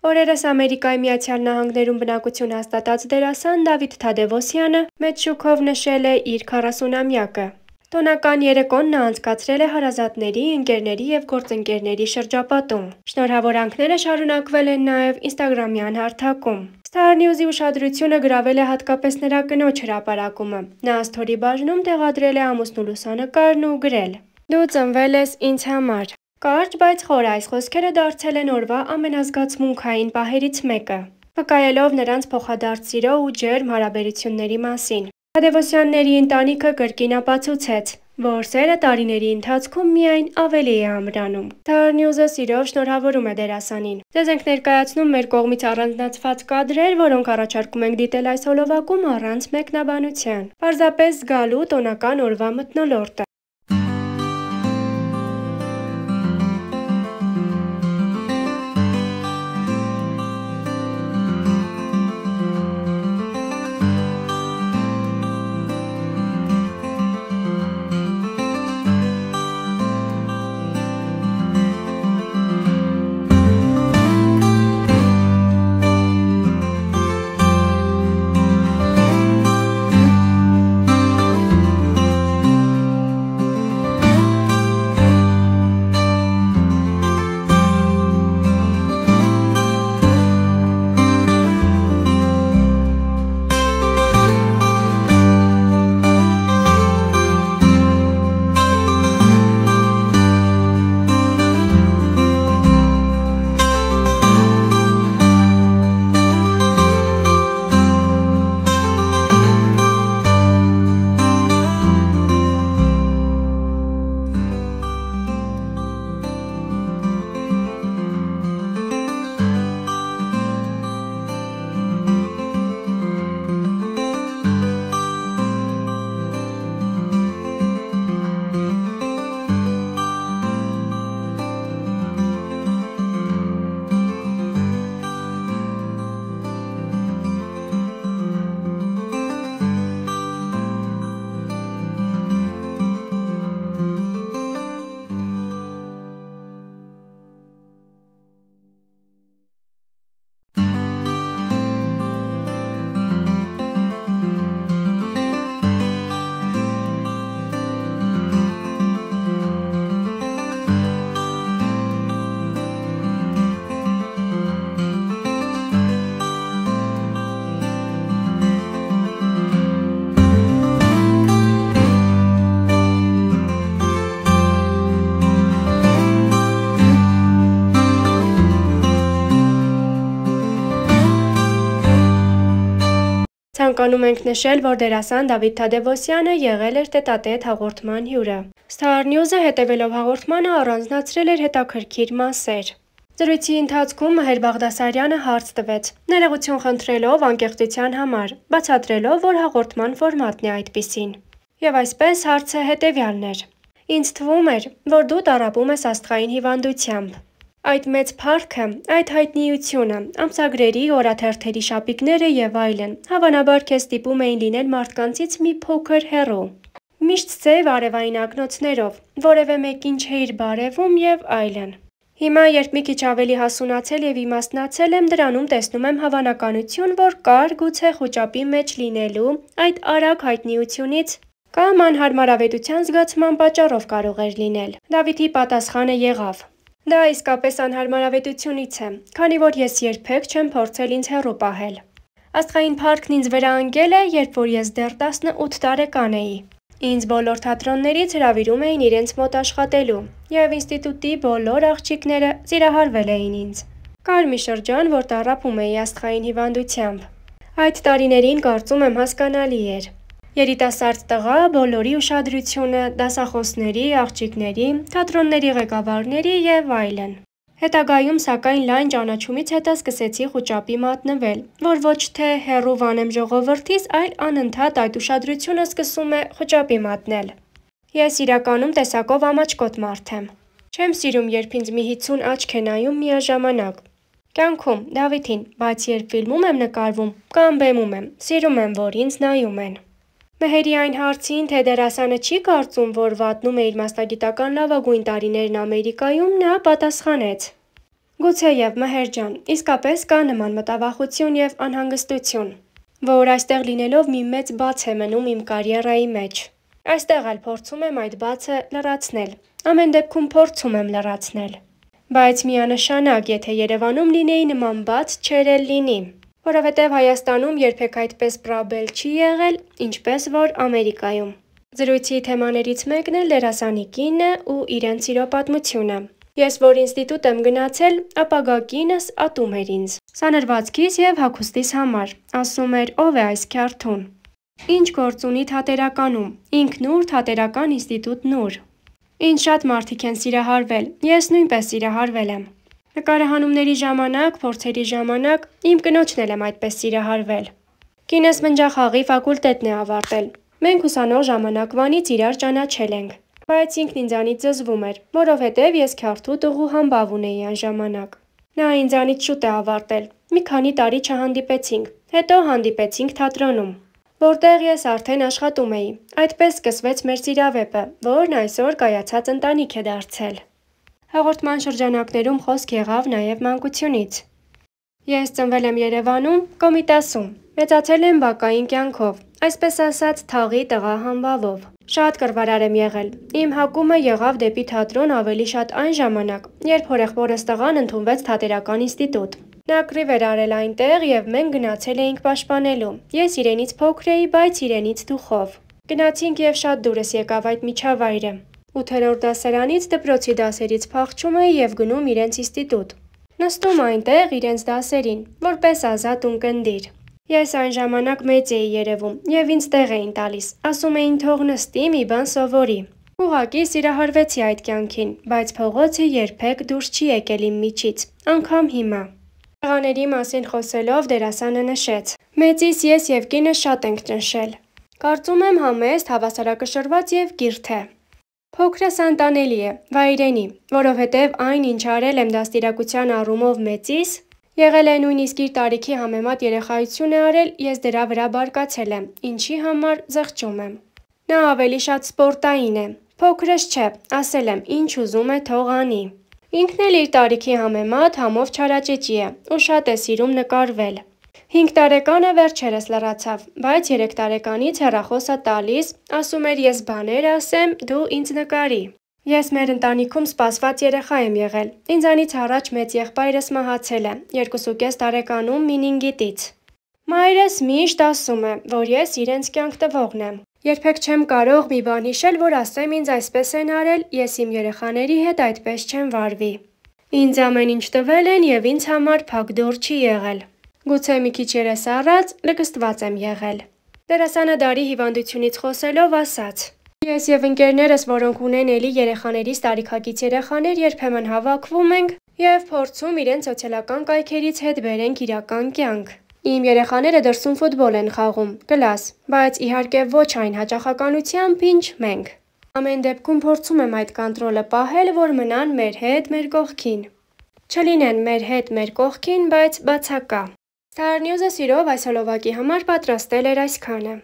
Օրերս Ամերիկայի Միացյալ Նահանգներում բնակություն հաստատած դերասան Դավիթ Թադևոսյանը մեծ շուքով նշել է իր 40-ամյակը։ Տոնական երեկոն նա անցկացրել է հարազատների, ընկերների եւ գործընկերների շրջապատում։ Շնորհավորանքները շարունակվել են նաեւ ինստագրամյան հարթակում։ Star News-ի ուշադրությունը գրավել է հատկապես նրա կնոջ հրապարակումը։ Նա սթորի բաժնում տեղադրել է ամուսնու լուսանկարն ու գրել. «Դու ծնվել ես ինձ համար»։ Կարճ, բայց խոր այս խոսքերը դարձել են օրվա ամենազգացմունքային պահերից մեկը, վկայելով նրանց փոխադարձ սիրո ու ջերմ հարաբերությունների մասին։ Թադևոսյանների ընտանիքը կրկին ապացուցեց, որ սերը տարիների ընթացքում միայն ավելի է ամրանում։ Star News-ը սիրով շնորհավորում է դերասանին։ Ձեզ ենք ներկայացնում մեր կողմից առանձնացված կադրեր, որոնք առաջարկում ենք դիտել այս հոլովակում առանց մեկնաբանության։ Պարզապես զգալու տոնական օրվա մթնոլորտը։ Ցանկանում ենք նշել, որ դերասան Դավիթ Թադևոսյանը եղել էր տետատետ հաղորդման հյուրը։ Star News-ը հետևելով հաղորդմանը առանձնացրել էր հետաքրքիր մասեր։ Զրույցի ընթացքում Մհեր Բաղդասարյանը հարց տվեց, ներողություն խնդրելով անկեղծության համար, բացատրելով, որ հաղորդման ֆորմատն է այդպիսին։ Եվ այսպես հարցը հետևյալն էր. «Ինձ թվում էր, որ դու տառապում ես աստղային հիվանդությամբ։ Այդ մեծ փառքը, այդ հայտնիությունը, ամսագրերի, օրաթերթերի շապիկները եւ այլն, հավանաբար քեզ ստիպում էին լինել մարդկանցից մի փոքր հեռու։ Միշտ ձև արևային ակնոցներով, որևէ մեկին չէիր բարևում եւ այլն։ Հիմա, երբ մի քիչ ավելի հասունացել եւ իմաստնացել եմ, դրանում տեսնում եմ հավանականություն, որ կար գուցե խոճապի մեջ լինելու այդ արագ հայտնիությունից կամ անհարմարավետության զգացման պատճառով կարող էր լինել»։ Դավիթի պատասխանը եղավ. «Դա իսկապես անհարմարավետությունից է, քանի որ ես երբեք չեմ փորձել ինձ հեռու պահել։ Աստղային փառքն ինձ վրա ընկել է, երբ որ ես դեռ 18 տարեկան էի։ Ինձ բոլոր թատրոններից հրավիրում էին իրենց մոտ աշխատելու, եւ ինստիտուտի բոլոր աղջիկները սիրահարվել էին ինձ։ Կար մի շրջան, որ տառապում էի աստղային հիվանդությամբ։ Այդ տարիներին կարծում եմ հասկանալի էր։ Երիտասարդ տղա, բոլորի ուշադրությունը, դասախոսների, աղջիկների, թատրոնների ղեկավարների եւ այլն։ Հետագայում, սակայն, լայն ճանաչումից հետո սկսեցի խուճապի մատնվել, որ ոչ թե հեռու վանեմ ժողովրդից, այլ անընդհատ այդ ուշադրությունը սկսում է խուճապի մատնել։ Ես իրականում տեսակով ամաչկոտ մարդ եմ։ Չեմ սիրում, երբ ինձ մի 50 աչք է նայում միաժամանակ։ Կյանքում Դավիթին, բայց երբ ֆիլմում եմ նկարվում կամ բեմում եմ, սիրում եմ, որ ինձ նայում են»։ Մհերի այն հարցին, թե դերասանը չի կարծում, որ վատնում է իր մասնագիտական լավագույն տարիներն Ամերիկայում, նա պատասխանեց. Գուցեև Մհեր ջան, իսկապես կա նման մտավախություն եւ անհանգստություն, որ այստեղ լինելով մի մեծ բաց է մնում իմ կարիերայի մեջ։ Այստեղ էլ փորձում եմ այդ բացը լրացնել։ Ամեն դեպքում փորձում եմ լրացնել։ Բայց միանշանակ, եթե Երևանում լինեի նման բաց չէր էլ լինի, որովհետև Հայաստանում երբեք այդպես պրաբել չի եղել, ինչպես որ Ամերիկայում։ Զրույցի թեմաներից մեկն էլ դերասանի կինը ու իրեն սիրո պատմությունը։ Ես որ ինստիտուտ եմ գնացել, ապագա կինս ատում էր ինձ։ Սանրվածքիս եւ հագուստիս համար, ասում էր ով է այս քյարթուն։ Ինչ գործ ունի թատերականում, ինքնուր թատերական ինստիտուտ Նուր։ Ինչ շատ մարդիկ են սիրահարվել, ես նույնպես սիրահարվել եմ։ Նկարահանումների ժամանակ, փորձերի ժամանակ իմ կնոջն էլ եմ այդպես սիրահարվել։ Կինս մնջախաղի ֆակուլտետն է ավարտել։ Մենք ուսանող ժամանակվանից իրար ճանաչել ենք, բայց ինքն ինձանից զզվում էր, որովհետև ես քյարթու տղու համբավ ունեի այն ժամանակ։ Նա ինձանից շուտ է ավարտել, մի քանի տարի չհանդիպեցինք, հետո հանդիպեցինք թատրոնում, որտեղ ես արդեն աշխատում էի։ Այդպես սկսվեց մեր սիրավեպը, որն այսօր կայացած ընտանիք է դարձել։ Հաղորդման շրջանակներում խոսք եղավ նաև մանկությունից։ Ես ծնվել եմ Երևանում, Կոմիտասում, մեծացել եմ բակային կյանքով, այսպես ասած թաղի տղա համբավով։ Շատ կռվարար եմ եղել։ Իմ հակումը եղավ դեպի թատրոն ավելի շատ այն ժամանակ, երբ հորեղբորս տղան ընդունվեց թատերական ինստիտուտ։ Նա կռիվ էր արել այնտեղ եւ մենք գնացել էինք պաշտպանելու։ Ես իրենից փոքր էի, բայց իրենից դուխով։ Գնացինք եւ շատ դուրս եկավ այդ միջավայրը։ 8-րդ դասարանից դպրոցի դասերից փախչում էի եւ գնում իրենց ինստիտուտ։ Նստում այնտեղ իրենց դասերին, որպես ազատ ունկնդիր։ Ես այն ժամանակ մեծ էի երևում եւ ինձ տեղ էին տալիս, ասում էին թող նստի, մի բան սովորի։ Ուղղակի սիրահարվեցի այդ կյանքին, բայց փողոցը երբեք դուրս չի եկել իմ միջից, անգամ հիմա։ Տղաների մասին խոսելով դերասանը նշեց. Մեծիս ես եւ կինը շատ ենք ճնշել։ Կարծում եմ համեստ, հավասարակշռված եւ կիրթ է։ Փոքրս անտանելի է, վայրենի, որովհետև այն, ինչ արել եմ դաստիարակության առումով մեծիս, եղել է նույնիսկ իր տարիքի համեմատ երեխայություն է արել, ես դրա վրա բարկացել եմ, ինչի համար զղջում եմ։ Նա ավելի շատ սպորտային է, փոքրս չէ, ասել եմ, ինչ ուզում է թող անի։ Ինքն էլ իր տարիքի համեմատ համով չարաճճի է ու շատ է սիրում նկարվել։ 5 տարեկանը վերջերս լռացավ, բայց 3 տարեկանից հեռախոսը տալիս, ասում էր ես բաներ ասեմ, դու ինձ նկարի։ Ես մեր ընտանիքում սպասված երեխա եմ եղել, ինձանից առաջ մեծ եղբայրս մահացել է 2.5 տարեկանում մենինգիտից։ Մայրս միշտ ասում է, որ ես իրենց կյանք տվողն եմ։ Երբեք չեմ կարող մի բան հիշել, որ ասեմ ինձ այսպես են արել, ես իմ երեխաների հետ այդպես չեմ վարվի։ Ինձ ամեն ինչ տվել են եւ ինձ համար փակ դուռ չի եղել։ Գուցե մի քիչ երես առած լգստված եմ եղել։ Դերասանը Դարի հիվանդությունից խոսելով ասաց. Ես եւ ընկերներս, որոնք ունեն էլի երեխաներից տարիքակից երեխաներ, երբեմն հավաքվում ենք եւ փորձում իրենց սոցիալական կայքերից հետ բերենք իրական կյանք։ Իմ երեխաները դրսում ֆուտբոլ են խաղում, կլաս, բայց իհարկե ոչ այն հաճախականությամբ, ինչ մենք։ Ամեն դեպքում փորձում եմ այդ կոնտրոլը պահել, որ մնան մեր հետ, մեր կողքին։ Չլինեն մեր հետ, մեր կողքին, բայց բացակա։ Star News-ը սիրով այս հոլովակի համար պատրաստել էր այսքանը։